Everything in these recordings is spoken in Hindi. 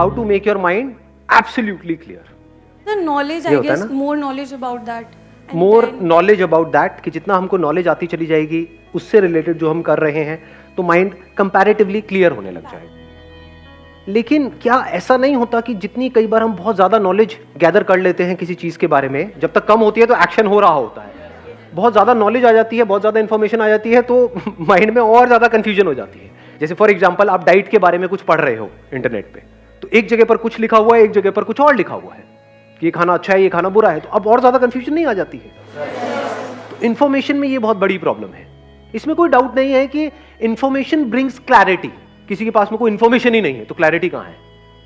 how to make your mind absolutely clear. The knowledge, ये I होता है guess, ना? more knowledge about that. And more then- knowledge about that, कि जितना हमको नॉलेज आती चली जाएगी उससे रिलेटेड जो हम कर रहे हैं, तो माइंड कंपैरेटिवली क्लियर होने लग जाएगा. लेकिन क्या ऐसा नहीं होता कि जितनी कई बार हम बहुत ज्यादा नॉलेज गैदर कर लेते हैं किसी चीज के बारे में, जब तक कम होती है तो एक्शन हो रहा होता है. बहुत ज्यादा नॉलेज आ जाती है, बहुत ज्यादा इंफॉर्मेशन आ जाती है, तो माइंड में और ज्यादा कंफ्यूजन हो जाती है. जैसे फॉर एग्जांपल आप डाइट के बारे में कुछ पढ़ रहे हो इंटरनेट पे, तो एक जगह पर कुछ लिखा हुआ है, एक जगह पर कुछ और लिखा हुआ है कि ये खाना अच्छा है, ये खाना बुरा है, तो अब और ज्यादा कंफ्यूजन नहीं आ जाती है. तो इंफॉर्मेशन में ये बहुत बड़ी प्रॉब्लम है. इसमें कोई डाउट नहीं है कि इंफॉर्मेशन ब्रिंग्स क्लैरिटी. किसी के पास में कोई इंफॉर्मेशन ही नहीं है तो क्लैरिटी कहां है?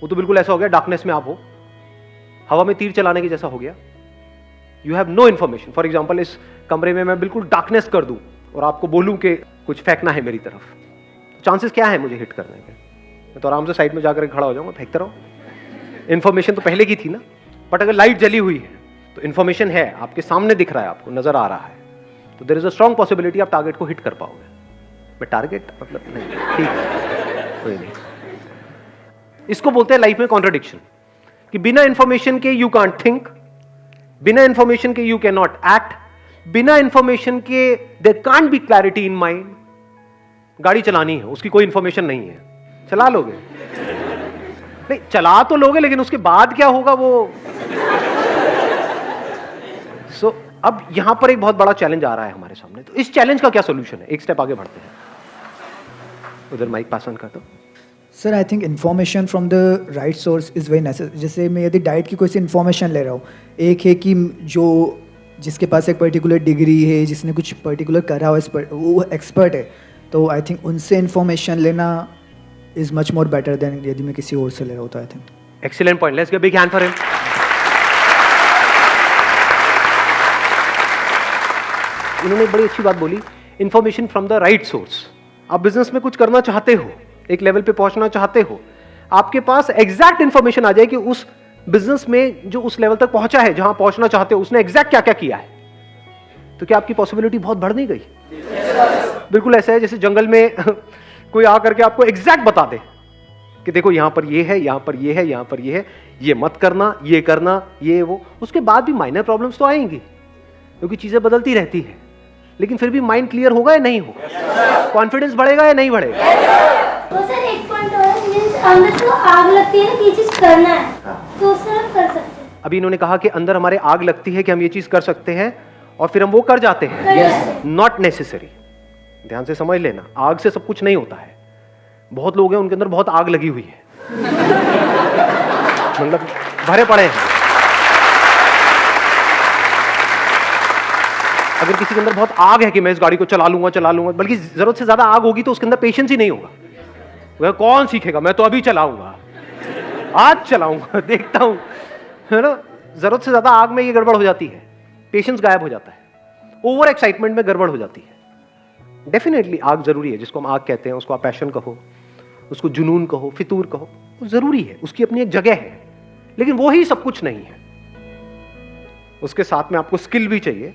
वो तो बिल्कुल ऐसा हो गया डार्कनेस में आप हो, हवा में तीर चलाने के जैसा हो गया. You have no information. For example इस कमरे में मैं बिल्कुल डार्कनेस कर दूं और आपको बोलूं कि कुछ फेंकना है मेरी तरफ, चांसेस क्या है मुझे हिट करने के? मैं तो आराम से साइड में जाकर खड़ा हो जाऊंगा, फेंकता रहो. इंफॉर्मेशन तो पहले की थी ना. बट अगर लाइट जली हुई है तो इंफॉर्मेशन है, आपके सामने दिख रहा है, आपको नजर आ रहा है, तो there is a strong possibility आप टारगेट को हिट कर पाओगे. मैं टारगेट मतलब नहीं, ठीक है, कोई नहीं. इसको बोलते हैं लाइफ में कॉन्ट्रडिक्शन, कि बिना इंफॉर्मेशन के यू कांट थिंक, बिना इंफॉर्मेशन के यू कैन नॉट एक्ट, बिना इंफॉर्मेशन के there can't be clarity in mind. गाड़ी चलानी है, उसकी कोई इंफॉर्मेशन नहीं है, चला लोगे? नहीं, चला तो लोगे, लेकिन उसके बाद क्या होगा वो. सो अब यहां पर एक बहुत बड़ा चैलेंज आ रहा है हमारे सामने. तो इस चैलेंज का क्या सोल्यूशन है? एक स्टेप आगे बढ़ते हैं. उधर माइक पास ऑन कर दो. Sir, I think information from the right source is very necessary. जैसे मैं यदि डाइट की कोई सी इन्फॉर्मेशन ले रहा हूँ, एक है कि जो जिसके पास एक पर्टिकुलर डिग्री है, जिसने कुछ पर्टिकुलर करा हो, वो एक्सपर्ट है, तो आई थिंक उनसे इन्फॉर्मेशन लेना is much more better than यदि मैं किसी और से ले रहा होता. I think excellent point. Let's give big hand for him. इन्होंने एक बड़ी अच्छी बात बोली, information from the right source. आप बिजनेस में कुछ करना चाहते हो, एक लेवल पे पहुंचना चाहते हो, आपके पास एग्जैक्ट इंफॉर्मेशन आ जाए कि उस बिजनेस में जो उस लेवल तक पहुंचा है, जहां पहुंचना चाहते हो, उसने एग्जैक्ट क्या क्या किया है, तो क्या आपकी पॉसिबिलिटी बहुत बढ़ नहीं गई? बिल्कुल ऐसा है जैसे जंगल में कोई आकर के आपको एग्जैक्ट बता दे कि देखो यहां पर ये है, यहां पर ये है, यहां पर ये है, ये मत करना, ये करना, ये वो. उसके बाद भी माइनर प्रॉब्लम्स तो आएंगी, क्योंकि चीजें बदलती रहती है, लेकिन फिर भी माइंड क्लियर होगा या नहीं होगा? कॉन्फिडेंस बढ़ेगा या नहीं बढ़ेगा? तो सर एक पॉइंट और है, मींस अंदर तो आग लगती है ना कि ये चीज करना है, तो उससे हम कर सकते हैं. अभी इन्होंने कहा कि अंदर हमारे आग लगती है कि हम ये चीज कर सकते हैं, और फिर हम वो कर जाते हैं. Not necessary. ध्यान से समझ लेना, आग से सब कुछ नहीं होता है. बहुत लोग हैं उनके अंदर बहुत आग लगी हुई है, मतलब भरे पड़े हैं. अगर किसी के अंदर बहुत आग है कि मैं इस गाड़ी को चला लूंगा, बल्कि जरूरत से ज्यादा आग होगी तो उसके अंदर पेशेंस ही नहीं होगा. वह कौन सीखेगा, मैं तो अभी चलाऊंगा, आज चलाऊंगा, देखता हूं, है ना. जरूरत से ज्यादा आग में ये गड़बड़ हो जाती है, पेशेंस गायब हो जाता है, ओवर एक्साइटमेंट में गड़बड़ हो जाती है. डेफिनेटली आग जरूरी है, जिसको हम आग कहते हैं, उसको आप पैशन कहो, उसको जुनून कहो, फितूर कहो, वो जरूरी है, उसकी अपनी एक जगह है, लेकिन वो ही सब कुछ नहीं है. उसके साथ में आपको स्किल भी चाहिए,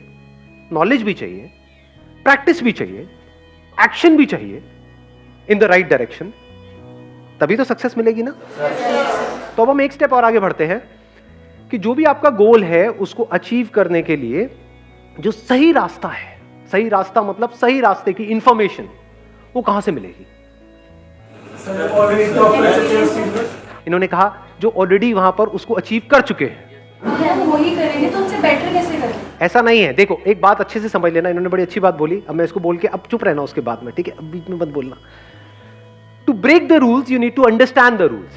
नॉलेज भी चाहिए, प्रैक्टिस भी चाहिए, एक्शन भी चाहिए इन द राइट डायरेक्शन, तभी तो सक्सेस मिलेगी ना. तो अब हम एक स्टेप और आगे बढ़ते हैं कि जो भी आपका गोल है उसको अचीव करने के लिए जो सही रास्ता है, सही रास्ता मतलब सही रास्ते की इंफॉर्मेशन, वो कहां से मिलेगी? इन्होंने कहा जो ऑलरेडी वहां पर उसको अचीव कर चुके हैं. हम वही करेंगे तो उनसे बेटर कैसे करें? ऐसा नहीं है. देखो एक बात अच्छे से समझ लेना, इन्होंने बड़ी अच्छी बात बोली, अब मैं इसको बोल के अब चुप रहना उसके बाद में, ठीक है? अब बीच में मत बोलना. To break the rules you need to understand the rules.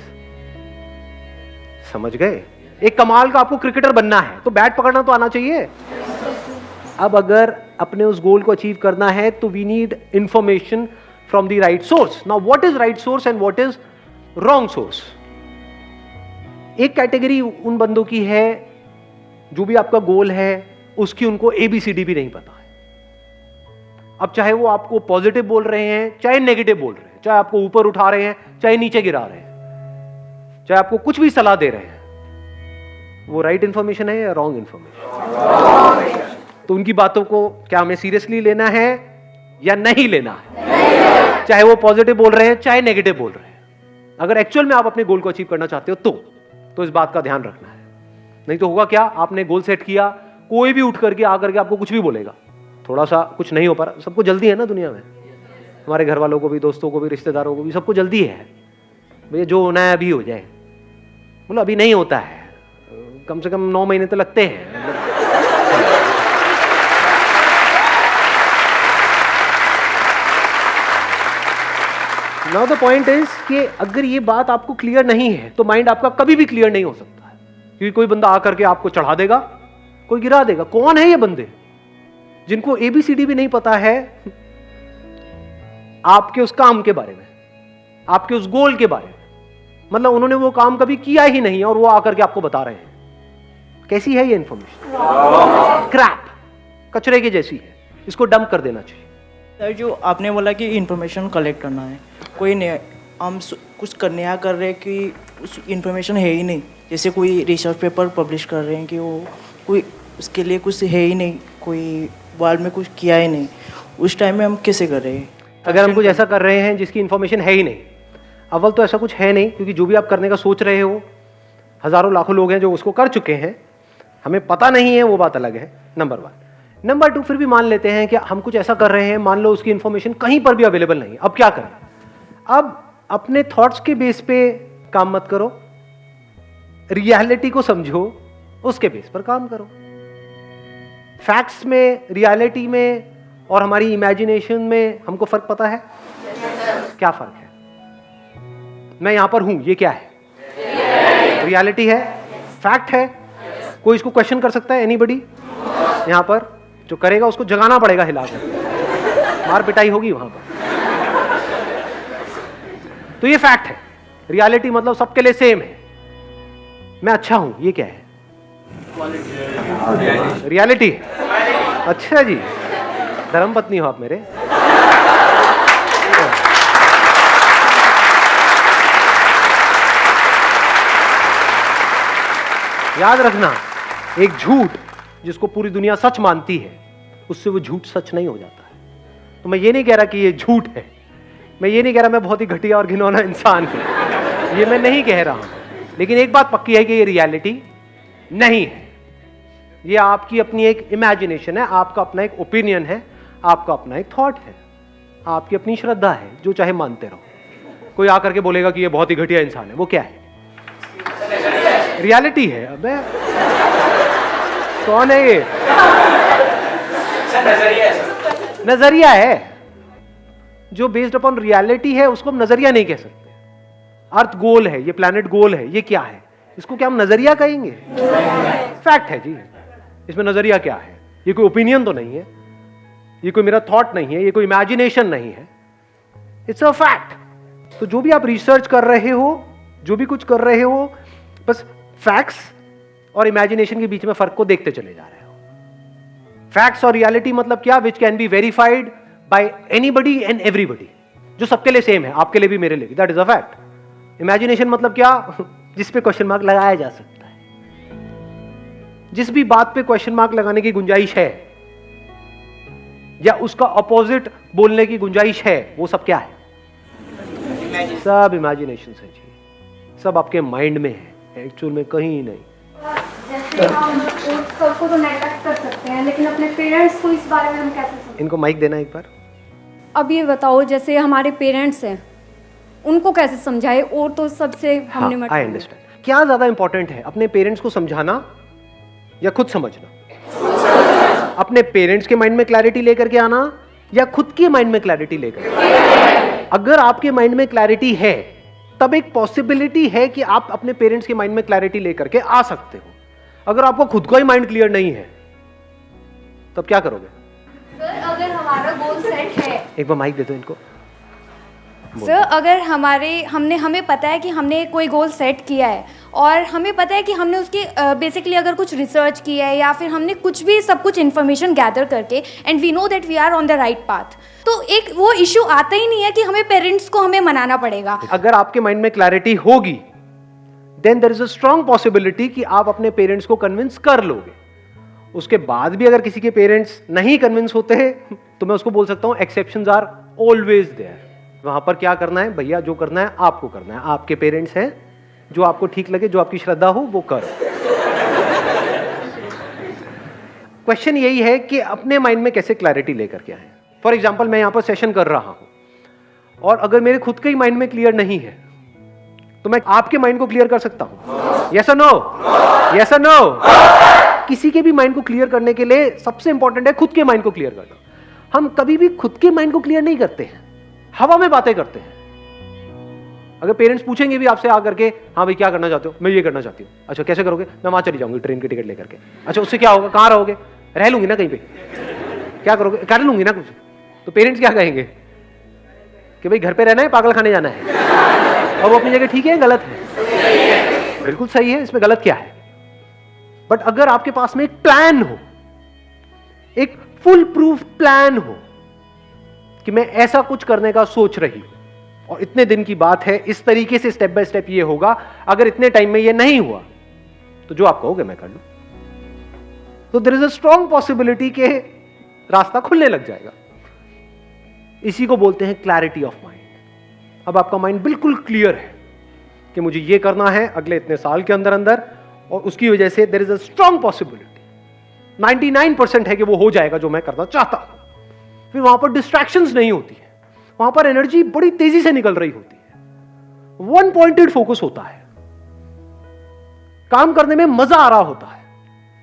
समझ गए? एक कमाल का आपको क्रिकेटर बनना है तो बैट पकड़ना तो आना चाहिए. अब अगर अपने उस गोल को अचीव करना है तो we need information from the right source. Now what is right source and what is wrong source? एक कैटेगरी उन बंदों की है जो भी आपका गोल है उसकी उनको ABCD भी नहीं पता है. अब चाहे वो आपको पॉजिटिव बोल रहे हैं, चाहे नेगेटिव बोल रहे हैं, चाहे आपको ऊपर उठा रहे हैं, चाहे नीचे गिरा रहे हैं, चाहे आपको कुछ भी सलाह दे रहे हैं, वो राइट इंफॉर्मेशन है या रॉन्ग इंफॉर्मेशन? तो उनकी बातों को क्या हमें सीरियसली लेना है या नहीं लेना है? चाहे वो पॉजिटिव बोल रहे हैं, चाहे नेगेटिव बोल रहे हैं. अगर एक्चुअल में आप अपने गोल को अचीव करना चाहते हो तो इस बात का ध्यान रखना है। नहीं तो होगा क्या, आपने गोल सेट किया, कोई भी उठ करके आकर के आपको कुछ भी बोलेगा, थोड़ा सा कुछ नहीं हो पा रहा। सबको जल्दी है ना दुनिया में, हमारे घर वालों को भी, दोस्तों को भी, रिश्तेदारों को भी, सबको जल्दी है भैया, जो होना है अभी हो जाए। बोलो अभी नहीं होता है, कम से कम 9 महीने तो लगते हैं। नाउ द पॉइंट इज कि अगर ये बात आपको क्लियर नहीं है तो माइंड आपका कभी भी क्लियर नहीं हो सकता है, क्योंकि कोई बंदा आकर के आपको चढ़ा देगा, कोई गिरा देगा। कौन है ये बंदे जिनको ABCD भी नहीं पता है आपके उस काम के बारे में, आपके उस गोल के बारे में? मतलब उन्होंने वो काम कभी किया ही नहीं है और वो आकर के आपको बता रहे हैं। कैसी है ये इंफॉर्मेशन? क्रैप, कचरे की जैसी है, इसको डंप कर देना चाहिए। सर जो आपने बोला कि इंफॉर्मेशन कलेक्ट करना है, कोई नहीं, हम कुछ नया कर रहे हैं कि उस इंफॉर्मेशन है ही नहीं, जैसे कोई रिसर्च पेपर पब्लिश कर रहे हैं कि वो कोई उसके लिए कुछ है ही नहीं, कोई वर्ल्ड में कुछ किया ही नहीं, उस टाइम में हम कैसे कर रहे हैं? अगर हम कुछ ऐसा कर रहे हैं जिसकी इंफॉर्मेशन है ही नहीं, अव्वल तो ऐसा कुछ है नहीं, क्योंकि जो भी आप करने का सोच रहे हो, हजारों लाखों लोग हैं जो उसको कर चुके हैं, हमें पता नहीं है, वो बात अलग है, नंबर 1। नंबर 2, फिर भी मान लेते हैं कि हम कुछ ऐसा कर रहे हैं, मान लो उसकी इंफॉर्मेशन कहीं पर भी अवेलेबल नहीं है, अब क्या करें? अब अपने थॉट्स के बेस पे काम मत करो, रियलिटी को समझो, उसके बेस पर काम करो। फैक्ट्स में, रियलिटी में और हमारी इमेजिनेशन में हमको फर्क पता है? क्या फर्क है? मैं यहां पर हूं, ये क्या है? रियलिटी है, फैक्ट है। कोई इसको क्वेश्चन कर सकता है? एनीबडी यहां पर? जो करेगा उसको जगाना पड़ेगा, हिलाकर, मार पिटाई होगी वहां पर। तो ये फैक्ट है। रियलिटी मतलब सबके लिए सेम है, मैं अच्छा हूं, ये क्या है? रियलिटी। अच्छा जी, धर्मपत्नी हो आप मेरे। याद रखना, एक झूठ जिसको पूरी दुनिया सच मानती है, उससे वो झूठ सच नहीं हो जाता है। तो मैं ये नहीं कह रहा कि ये झूठ है, मैं ये नहीं कह रहा मैं बहुत ही घटिया और घिनौना इंसान हूं, ये मैं नहीं कह रहा हूं, लेकिन एक बात पक्की है कि ये रियलिटी नहीं है। ये आपकी अपनी एक इमेजिनेशन है, आपका अपना एक ओपिनियन है, आपका अपना एक थॉट है, आपकी अपनी श्रद्धा है, जो चाहे मानते रहो। कोई आकर के बोलेगा कि ये बहुत ही घटिया इंसान है, वो क्या है? रियलिटी है। अबे कौन है ये? नजरिया है। जो बेस्ड अपॉन रियलिटी है उसको हम नजरिया नहीं कह सकते। अर्थ गोल है, ये प्लैनेट गोल है, ये क्या है? इसको क्या हम नजरिया कहेंगे? फैक्ट है जी। इसमें नजरिया क्या है? ये कोई ओपिनियन तो नहीं है, ये कोई मेरा थॉट नहीं है, ये कोई इमेजिनेशन नहीं है, इट्स अ फैक्ट। तो जो भी आप रिसर्च कर रहे हो, जो भी कुछ कर रहे हो, बस फैक्ट्स और इमेजिनेशन के बीच में फर्क को देखते चले जा रहे हो। फैक्ट्स और रियलिटी मतलब क्या? Which can be verified bye anybody and everybody, जो सबके लिए सेम है, आपके लिए भी, मेरे लिए भी, that is a fact. Imagination मतलब क्या? जिस पे क्वेश्चन मार्क लगाया जा सकता है। जिस भी बात पे क्वेश्चन मार्क लगाने की गुंजाइश है या उसका ऑपोजिट बोलने की गुंजाइश है, वो सब क्या है? सब इमेजिनेशन है जी, सब आपके माइंड में है, एक्चुअल में कहीं नहीं। जैसे हम सबको तो नेगलेक्ट कर सकते हैं, लेकिन अपने पेरेंट्स को इस बारे में हम कैसे समझें? इनको माइक देना एक बार। अब ये बताओ, जैसे हमारे पेरेंट्स हैं, उनको कैसे समझाए? और तो सबसे हमने आई अंडरस्टैंड। क्या ज्यादा इंपॉर्टेंट है, अपने पेरेंट्स को समझाना या खुद समझना? अपने पेरेंट्स के माइंड में क्लैरिटी लेकर के आना या खुद के माइंड में क्लैरिटी लेकर? अगर आपके माइंड में क्लैरिटी है, तब एक पॉसिबिलिटी है कि आप अपने पेरेंट्स के माइंड में क्लैरिटी लेकर के आ सकते हो। अगर आपको खुद का ही माइंड क्लियर नहीं है, तब क्या करोगे? सर अगर हमारा गोल सेट है, एक बार माइक दे दो इनको। सर अगर हमें पता है कि हमने कोई गोल सेट किया है और हमें पता है कि हमने उसकी बेसिकली अगर कुछ रिसर्च किया है या फिर हमने कुछ भी सब कुछ इन्फॉर्मेशन गैदर करके and we know that we are on the right path, तो एक वो इशू आता ही नहीं है कि हमें पेरेंट्स को हमें मनाना पड़ेगा। अगर आपके माइंड में क्लैरिटी होगी, then there is a strong possibility कि आप अपने पेरेंट्स को कन्विंस कर लोगे। उसके बाद भी अगर किसी के पेरेंट्स नहीं कन्विंस होते हैं, तो मैं उसको बोल सकता हूं एक्सेप्शंस आर ऑलवेज देयर। वहां पर क्या करना है भैया, जो करना है आपको करना है, आपके पेरेंट्स हैं, जो आपको ठीक लगे, जो आपकी श्रद्धा हो वो करो। क्वेश्चन यही है कि अपने माइंड में कैसे क्लैरिटी लेकर के आए। फॉर एग्जाम्पल, मैं यहां पर सेशन कर रहा हूं और अगर मेरे खुद के ही माइंड में क्लियर नहीं है तो मैं आपके माइंड को क्लियर कर सकता हूं? यस और नो? यस और नो? किसी के भी माइंड को क्लियर करने के लिए सबसे इंपॉर्टेंट है खुद के माइंड को क्लियर करना। हम कभी भी खुद के माइंड को क्लियर नहीं करते हैं, हवा में बातें करते हैं। अगर पेरेंट्स पूछेंगे भी आपसे आकर के, हाँ भाई क्या करना चाहते हो? मैं ये करना चाहती हूँ। अच्छा कैसे करोगे? मैं वहां चली जाऊंगी ट्रेन की टिकट लेकर के। अच्छा उससे क्या होगा? कहाँ रहोगे? रह लूंगी ना कहीं पे। क्या करोगे? कर लूंगी ना कुछ। तो पेरेंट्स क्या कहेंगे कि भाई घर पे रहना है, पागल खाने जाना है। और वो अपनी जगह ठीक है, गलत है? बिल्कुल सही है, इसमें गलत क्या है? बट अगर आपके पास में एक प्लान हो, एक फुल प्रूफ प्लान हो कि मैं ऐसा कुछ करने का सोच रही हूं और इतने दिन की बात है, इस तरीके से स्टेप बाय स्टेप ये होगा, अगर इतने टाइम में ये नहीं हुआ तो जो आप कहोगे मैं कर लूं, तो there is a strong possibility के रास्ता खुलने लग जाएगा। इसी को बोलते हैं क्लैरिटी ऑफ माइंड। अब आपका माइंड बिल्कुल क्लियर है कि मुझे ये करना है अगले इतने साल के अंदर अंदर, और उसकी वजह से there is a strong possibility, 99% है कि वो हो जाएगा जो मैं करना चाहता हूं। फिर वहां पर डिस्ट्रैक्शंस नहीं होती है, वहां पर एनर्जी बड़ी तेजी से निकल रही होती है, वन पॉइंटेड फोकस होता है, काम करने में मजा आ रहा होता है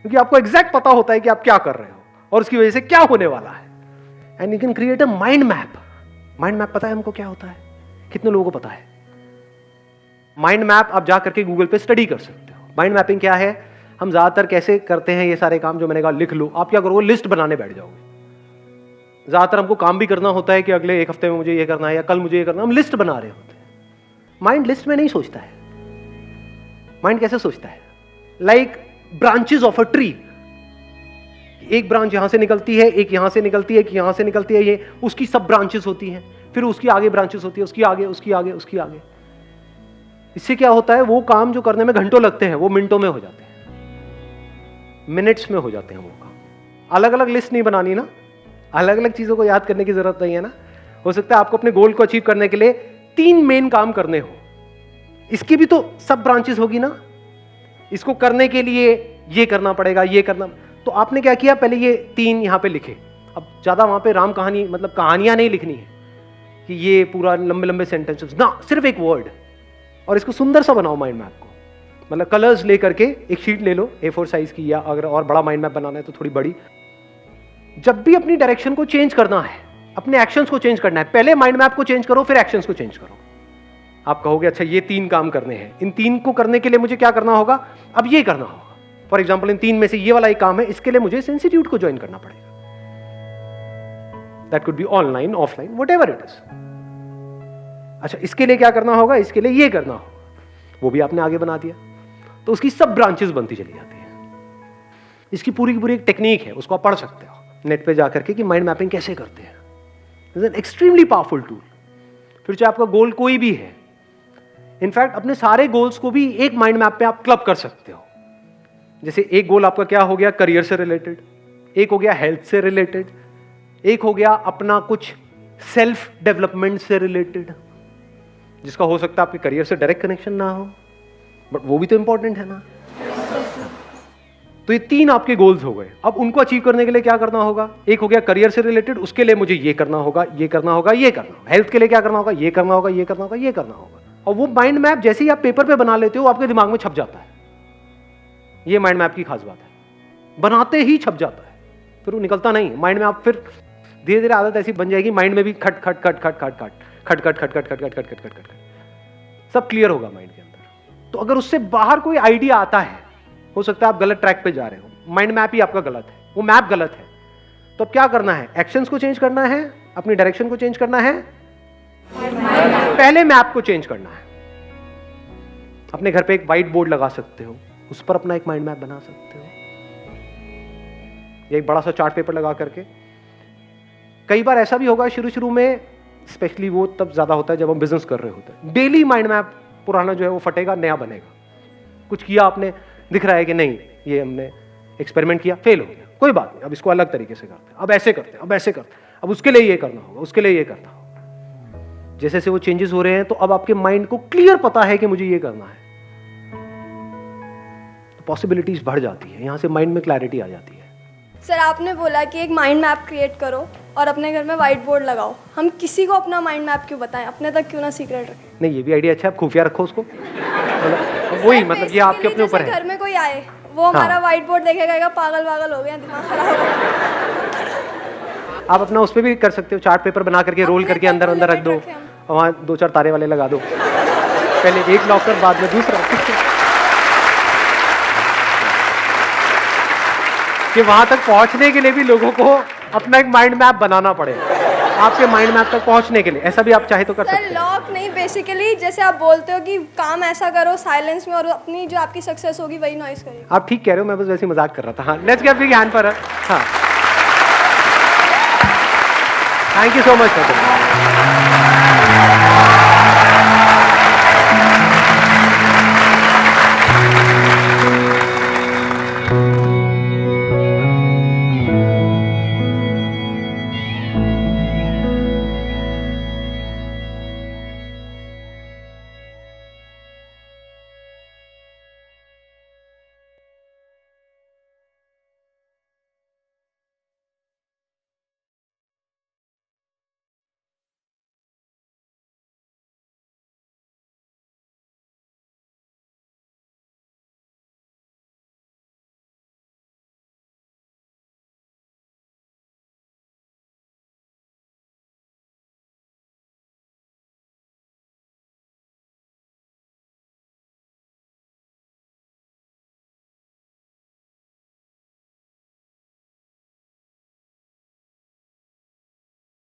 क्योंकि आपको एग्जैक्ट पता होता है कि आप क्या कर रहे हो और उसकी वजह से क्या होने वाला है। And you can create a mind map. Mind map पता है हमको क्या होता है? कितने लोगों को पता है? माइंड मैप आप जा करके गूगल पे स्टडी कर सकते हो। माइंड मैपिंग क्या है? हम ज्यादातर कैसे करते हैं ये सारे काम, जो मैंने कहा लिख लो। आप क्या करोगे? लिस्ट बनाने बैठ जाओगे। ज्यादातर हमको काम भी करना होता है कि अगले एक हफ्ते में मुझे ये करना है या कल मुझे ये करना है, हम लिस्ट बना रहे होते हैं। माइंड लिस्ट में नहीं सोचता है। माइंड कैसे सोचता है? Like branches of a tree. एक ब्रांच यहां से निकलती है, एक यहां से निकलती है, एक यहां से निकलती है, ये उसकी सब ब्रांचेस होती हैं, फिर उसकी आगे ब्रांचेस होती है, उसकी आगे, उसकी आगे, उसकी आगे। इससे क्या होता है? वो काम जो करने में घंटों लगते हैं वो मिनटों में हो जाते हैं, मिनट्स में हो जाते हैं वो काम। अलग अलग लिस्ट नहीं बनानी ना, अलग अलग चीजों को याद करने की जरूरत नहीं है ना। हो सकता है आपको अपने गोल को अचीव करने के लिए 3 मेन काम करने हो, इसकी भी तो सब ब्रांचेस होगी ना। इसको करने के लिए ये करना पड़ेगा, ये करना। तो आपने क्या किया? पहले ये 3 यहां पे लिखे। अब ज्यादा वहां पे राम कहानी, मतलब कहानियां नहीं लिखनी है कि ये पूरा लंबे लंबे सेंटेंसेस ना, सिर्फ एक वर्ड। और इसको सुंदर सा बनाओ माइंड मैप को। मतलब कलर्स लेकर के एक शीट ले लो A4 साइज की, या अगर और बड़ा माइंड मैप बनाना है तो थोड़ी बड़ी। जब भी अपनी डायरेक्शन को चेंज करना है, अपने एक्शंस को चेंज करना है, पहले माइंड मैप को चेंज करो, फिर एक्शंस को चेंज करो। आप कहोगे अच्छा ये 3 काम करने हैं, इन 3 को करने के लिए मुझे क्या करना होगा? अब ये करना होगा। फॉर एग्जाम्पल इन 3 में से ये वाला एक काम है, इसके लिए मुझे इंस्टीट्यूट को ज्वाइन करना पड़ेगा। That could be online, offline, whatever it is. अच्छा इसके लिए क्या करना होगा? इसके लिए ये करना होगा, वो भी आपने आगे बना दिया। तो उसकी सब ब्रांचेस बनती चली जाती है। इसकी पूरी की पूरी एक टेक्निक है, उसको आप पढ़ सकते हो नेट पे जाकर के कि माइंड मैपिंग कैसे करते हैं। It's an extremely powerful tool. फिर चाहे आपका गोल कोई भी है, इनफैक्ट अपने सारे गोल्स को भी एक माइंड मैप पे आप क्लब कर सकते हो। जैसे एक गोल आपका क्या हो गया? करियर से रिलेटेड, एक हो गया हेल्थ से रिलेटेड, एक हो गया अपना कुछ सेल्फ डेवलपमेंट से रिलेटेड, जिसका हो सकता है आपके करियर से डायरेक्ट कनेक्शन ना हो, बट वो भी तो इंपॉर्टेंट है ना। तो ये 3 आपके गोल्स हो गए। अब उनको अचीव करने के लिए क्या करना होगा? एक हो गया करियर से रिलेटेड, उसके लिए मुझे ये करना होगा, ये करना होगा, ये करना होगा। हेल्थ के लिए क्या करना होगा? ये करना होगा, ये करना होगा, ये करना होगा। और वो माइंड मैप जैसे ही आप पेपर पे बना लेते हो, आपके दिमाग में छप जाता है। ये माइंड मैप की खास बात है, बनाते ही छप जाता है, फिर वो निकलता नहीं माइंड में। आप फिर धीरे धीरे आदत ऐसी बन जाएगी, माइंड में भी खट खट खट खट खट खट खट खट खट खट खट खट खट खट खट खट सब क्लियर होगा माइंड के अंदर। तो अगर उससे बाहर कोई आइडिया आता है, हो सकता है आप गलत ट्रैक पे जा रहे हो, माइंड मैप ही आपका गलत है, वो मैप गलत है। तो अब क्या करना है? एक्शंस को चेंज करना है, अपनी डायरेक्शन को चेंज करना है, पहले मैप को चेंज करना है। अपने घर पे एक व्हाइट बोर्ड लगा सकते हो, उस पर अपना एक माइंड मैप बना सकते हो, एक बड़ा सा चार्ट पेपर लगा करके। कई बार ऐसा भी होगा शुरू शुरू में, स्पेशली वो तब ज्यादा होता है जब हम बिजनेस कर रहे होते हैं, डेली माइंड मैप पुराना जो है वो फटेगा, नया बनेगा। कुछ किया आपने, दिख रहा है कि नहीं ये हमने एक्सपेरिमेंट किया, फेल हो गया, कोई बात नहीं, अब इसको अलग तरीके से करते हैं, अब ऐसे करते हैं, अब ऐसे करते हैं, अब उसके लिए ये करना होगा, उसके लिए ये करना होगा। जैसे जैसे वो चेंजेस हो रहे हैं तो अब आपके माइंड को क्लियर पता है कि मुझे ये करना है, तो पॉसिबिलिटीज बढ़ जाती है, यहां से माइंड में क्लैरिटी आ जाती है। सर आपने बोला कि एक माइंड मैप क्रिएट करो और अपने घर में वाइट बोर्ड लगाओ, हम किसी को अपना माइंड मैप क्यों बताएं, अपने तक क्यों ना सीक्रेट रखें? नहीं, ये भी आइडिया अच्छा है, आप खुफिया रखो उसको। मतलब वही, मतलब ये आपके अपने ऊपर है। घर में कोई आए वो हमारा वाइट बोर्ड देखेगा, कहेगा पागल पागल हो गया, दिमाग खराब हो गया। आप अपना उस पर भी कर सकते हो, चार्ट पेपर बना करके रोल करके अंदर अंदर रख दो, और वहाँ 2-4 तारे वाले लगा दो, पहले एक लॉकर बाद में दूसरा, कि वहां तक पहुंचने के लिए भी लोगों को अपना एक माइंड मैप बनाना पड़े, आपके माइंड मैप तक पहुंचने के लिए। ऐसा भी आप चाहे तो कर सकते सर हैं। लॉक नहीं, बेसिकली जैसे आप बोलते हो कि काम ऐसा करो साइलेंस में और अपनी जो आपकी सक्सेस होगी वही नॉइस करेगी। आप ठीक कह रहे हो, मैं बस वैसे ही मजाक कर रहा था। हाँ, let's give big hand for her. हाँ, थैंक यू सो मच।